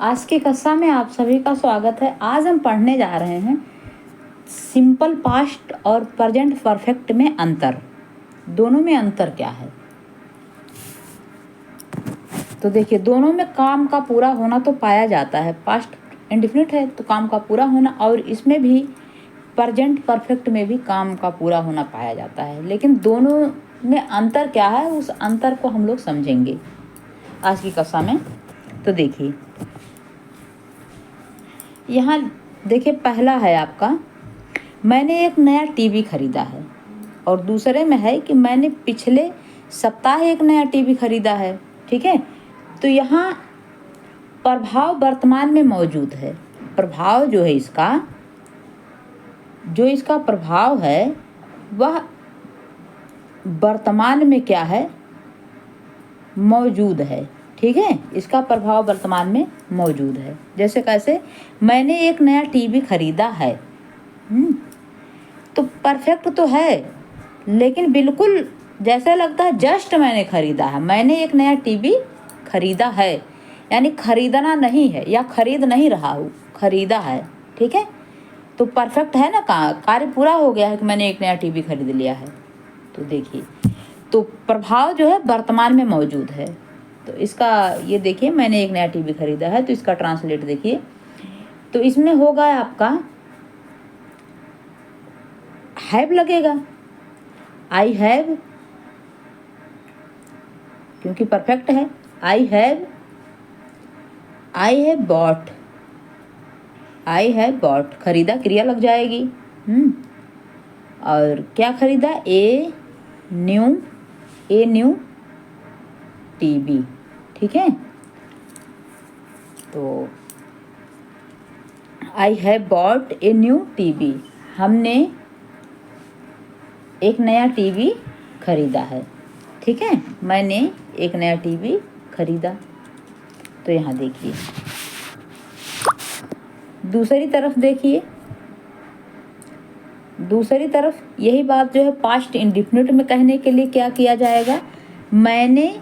आज की कक्षा में आप सभी का स्वागत है। आज हम पढ़ने जा रहे हैं सिंपल पास्ट और प्रेजेंट परफेक्ट में अंतर। दोनों में अंतर क्या है? तो देखिए, दोनों में काम का पूरा होना तो पाया जाता है। पास्ट इंडेफिनिट है तो काम का पूरा होना, और इसमें भी प्रेजेंट परफेक्ट में भी काम का पूरा होना पाया जाता है। लेकिन दोनों में अंतर क्या है, उस अंतर को हम लोग समझेंगे आज की कक्षा में। तो देखिए, यहाँ देखिए, पहला है आपका, मैंने एक नया टीवी खरीदा है, और दूसरे में है कि मैंने पिछले सप्ताह एक नया टीवी खरीदा है। ठीक है, तो यहाँ प्रभाव वर्तमान में मौजूद है। प्रभाव जो है इसका प्रभाव है वह वर्तमान में क्या है, मौजूद है। ठीक है, इसका प्रभाव वर्तमान में मौजूद है। जैसे कैसे, मैंने एक नया टीवी खरीदा है। तो परफेक्ट तो है, लेकिन बिल्कुल जैसा लगता है जस्ट मैंने खरीदा है। मैंने एक नया टीवी खरीदा है, यानी खरीदना नहीं है या खरीद नहीं रहा हूँ, खरीदा है। ठीक है, तो परफेक्ट है ना, कार्य पूरा हो गया है कि मैंने एक नया टीवी खरीद लिया है। तो देखिए, तो प्रभाव जो है वर्तमान में मौजूद है। तो इसका ये देखिए, मैंने एक नया टीवी खरीदा है, तो इसका ट्रांसलेट देखिए। तो इसमें होगा आपका हैव लगेगा, आई हैव, क्योंकि परफेक्ट है। I have bought, I have bought, खरीदा क्रिया लग जाएगी। और क्या खरीदा, ए न्यू टीवी। ठीक है, तो I have bought a new TV, हमने एक नया टीवी खरीदा है। ठीक है, मैंने एक नया टीवी खरीदा। तो यहाँ देखिए, दूसरी तरफ देखिए, दूसरी तरफ यही बात जो है पास्ट इंडेफिनिट में कहने के लिए क्या किया जाएगा, मैंने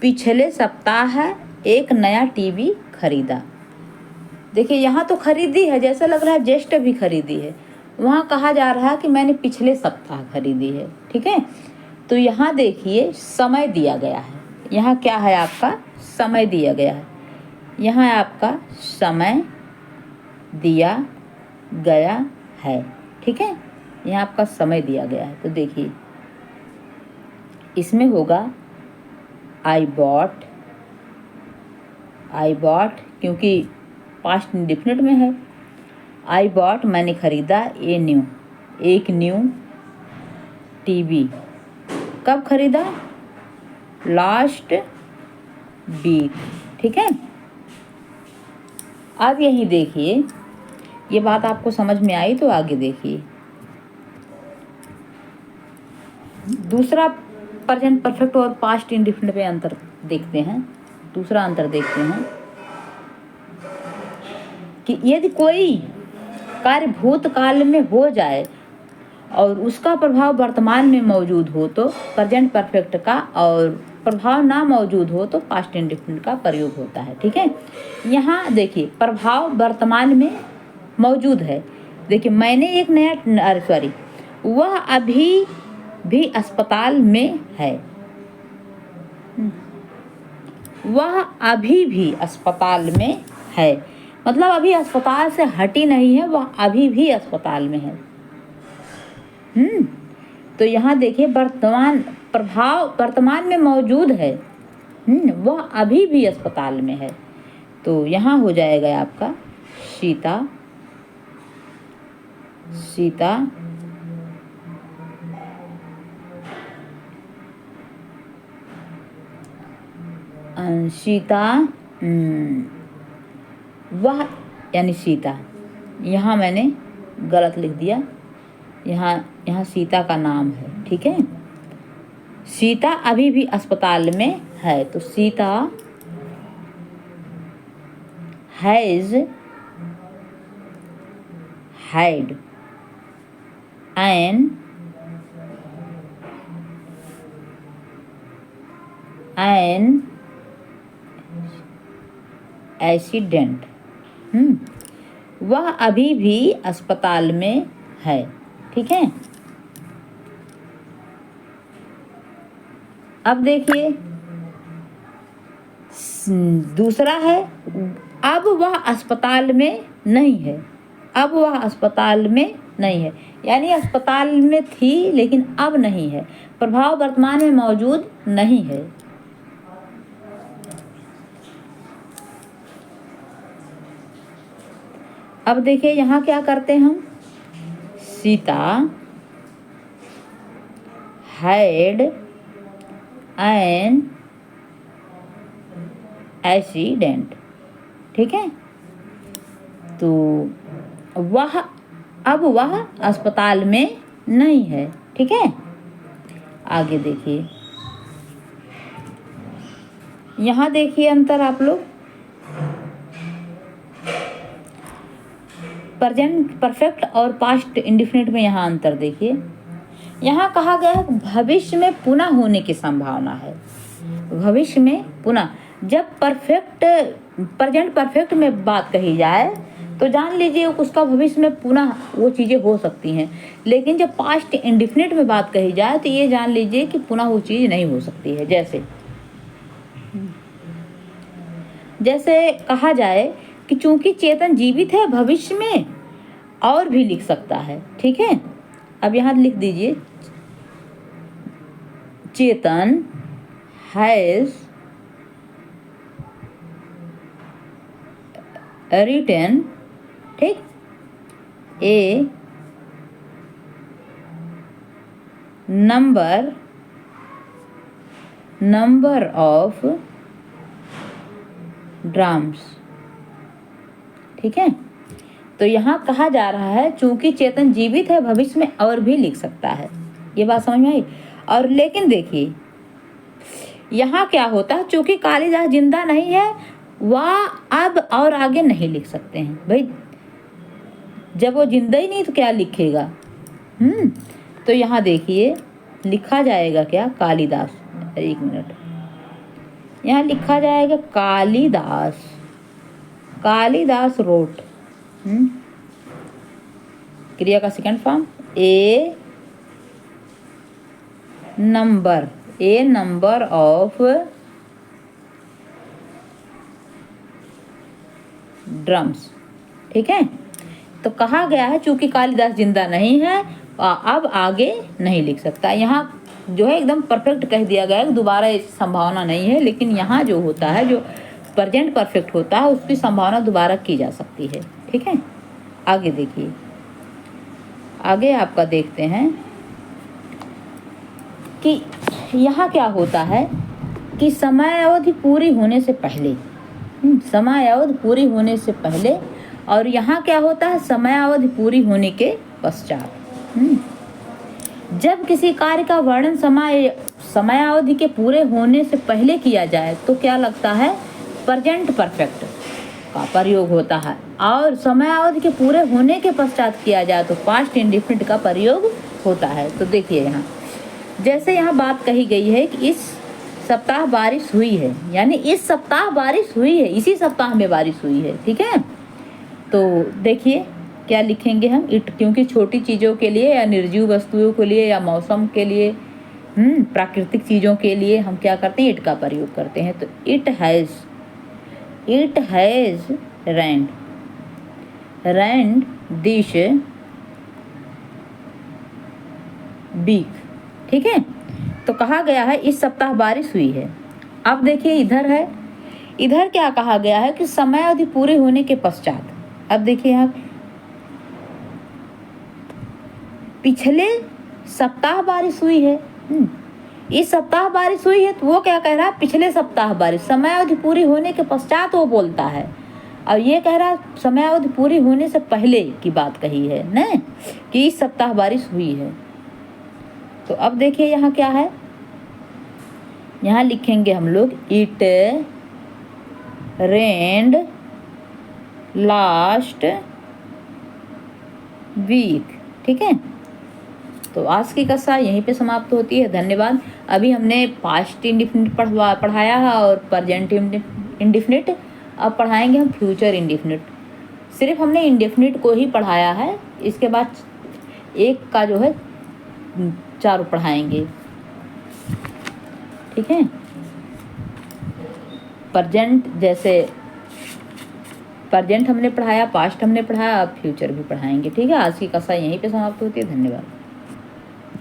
पिछले सप्ताह एक नया टीवी खरीदा। देखिए, यहाँ तो खरीदी है, जैसा लग रहा है जस्ट अभी खरीदी है। वहाँ कहा जा रहा है कि मैंने पिछले सप्ताह खरीदी है। ठीक है, तो यहाँ देखिए समय दिया गया है। यहाँ क्या है, आपका समय दिया गया है। यहाँ आपका समय दिया गया है। ठीक है, यहाँ आपका समय दिया गया है। तो देखिए, इसमें होगा आई बॉट, क्योंकि पास्ट इंडेफिनिट में है। आई बॉट, मैंने खरीदा, एक न्यू टीवी। कब खरीदा, लास्ट वीक। ठीक है, अब यही देखिए, ये बात आपको समझ में आई तो आगे देखिए, दूसरा प्रेजेंट परफेक्ट और पास्ट इंडेफिनिट में अंतर देखते हैं। दूसरा अंतर देखते हैं कि यदि कोई कार्य भूतकाल में हो जाए और उसका प्रभाव वर्तमान में मौजूद हो तो प्रेजेंट परफेक्ट का, और प्रभाव ना मौजूद हो तो पास्ट इंडेफिनिट का प्रयोग होता है। ठीक है, यहाँ देखिए, प्रभाव वर्तमान में मौजूद है। देखिए, मैंने एक नया वह अभी भी अस्पताल में है। वह अभी भी अस्पताल में है, मतलब अभी अस्पताल से हटी नहीं है, वह अभी भी अस्पताल में है। तो यहाँ देखिए, प्रभाव वर्तमान में मौजूद है, वह अभी भी अस्पताल में है। तो यहाँ हो जाएगा आपका सीता वह, यानी सीता, यहाँ मैंने गलत लिख दिया। यहाँ सीता का नाम है। ठीक है, सीता अभी भी अस्पताल में है, तो Sita has had an accident. वह अभी भी अस्पताल में है। ठीक है, अब देखिए दूसरा है, अब वह अस्पताल में नहीं है। अब वह अस्पताल में नहीं है, यानी अस्पताल में थी लेकिन अब नहीं है, प्रभाव वर्तमान में मौजूद नहीं है। अब देखिए यहाँ क्या करते हैं हम, सीता हैड एन एक्सीडेंट। ठीक है, तो अब वह अस्पताल में नहीं है। ठीक है, आगे देखिए, यहाँ देखिए अंतर आप लोग, प्रेजेंट परफेक्ट और पास्ट इंडेफिनिट में यहाँ अंतर देखिए। यहाँ कहा गया है भविष्य में पुनः होने की संभावना है। भविष्य में पुनः, जब प्रेजेंट परफेक्ट में बात कही जाए तो जान लीजिए उसका भविष्य में पुनः वो चीज़ें हो सकती हैं, लेकिन जब पास्ट इंडेफिनिट में बात कही जाए तो ये जान लीजिए कि पुनः वो चीज़ नहीं हो सकती है। जैसे कहा जाए कि चूंकि चेतन जीवित है, भविष्य में और भी लिख सकता है। ठीक है, अब यहाँ लिख दीजिए, चेतन हैज रिटन, ठीक, ए नंबर ऑफ ड्राम्स। ठीक है, तो यहाँ कहा जा रहा है चूंकि चेतन जीवित है, भविष्य में और भी लिख सकता है। ये बात समझ में आई। और लेकिन देखिए यहाँ क्या होता है, चूंकि कालिदास जिंदा नहीं है, वह अब और आगे नहीं लिख सकते हैं। भाई जब वो जिंदा ही नहीं तो क्या लिखेगा। तो यहाँ देखिए लिखा जाएगा क्या, कालिदास, एक मिनट, यहाँ लिखा जाएगा कालिदास रोट, क्रिया का second form, A number of drums. ठीक है, तो कहा गया है चूंकि कालिदास जिंदा नहीं है, अब आगे नहीं लिख सकता। यहाँ जो है एकदम परफेक्ट कह दिया गया है, दोबारा संभावना नहीं है, लेकिन यहाँ जो होता है, जो प्रेजेंट परफेक्ट होता है, उसकी संभावना दोबारा की जा सकती है। ठीक है, आगे देखिए, आगे आपका देखते हैं कि यहाँ क्या होता है कि समय अवधि पूरी होने से पहले, समय अवधि पूरी होने से पहले, और यहाँ क्या होता है, समय अवधि पूरी होने के पश्चात। जब किसी कार्य का वर्णन समय अवधि के पूरे होने से पहले किया जाए तो क्या लगता है, प्रेजेंट परफेक्ट का प्रयोग होता है, और समय अवधि के पूरे होने के पश्चात किया जाए तो पास्ट इंडेफिनिट का प्रयोग होता है। तो देखिए यहाँ जैसे यहाँ बात कही गई है कि इस सप्ताह बारिश हुई है, यानी इस सप्ताह बारिश हुई है, इसी सप्ताह में बारिश हुई है। ठीक है, तो देखिए क्या लिखेंगे हम, इट, क्योंकि छोटी चीज़ों के लिए या निर्जीव वस्तुओं के लिए या मौसम के लिए, प्राकृतिक चीज़ों के लिए हम क्या करते हैं, इट का प्रयोग करते हैं। तो it has rained this week. ठीक है, तो कहा गया है इस सप्ताह बारिश हुई है। अब देखिए इधर है, इधर क्या कहा गया है कि समय अवधि पूरे होने के पश्चात। अब देखिए यहाँ पिछले सप्ताह बारिश हुई है, इस सप्ताह बारिश हुई है, तो वो क्या कह रहा है, पिछले सप्ताह बारिश, समय अवधि पूरी होने के पश्चात वो बोलता है, और ये कह रहा है समय अवधि पूरी होने से पहले की बात कही है ना, कि इस सप्ताह बारिश हुई है। तो अब देखिए यहाँ क्या है, यहाँ लिखेंगे हम लोग इट रेन्ड लास्ट वीक। ठीक है, तो आज की कक्षा यहीं पे समाप्त होती है। धन्यवाद। अभी हमने पास्ट इंडेफिनिट पढ़ाया है और प्रेजेंट इंडेफिनिट अब पढ़ाएंगे हम फ्यूचर इंडेफिनिट। सिर्फ हमने इंडेफिनिट को ही पढ़ाया है, इसके बाद एक का जो है चारों पढ़ाएंगे, ठीक है। प्रेजेंट, जैसे प्रेजेंट हमने पढ़ाया, पास्ट हमने पढ़ाया, अब फ्यूचर भी पढ़ाएंगे, ठीक है। आज की कक्षा यहीं पे समाप्त होती है। धन्यवाद।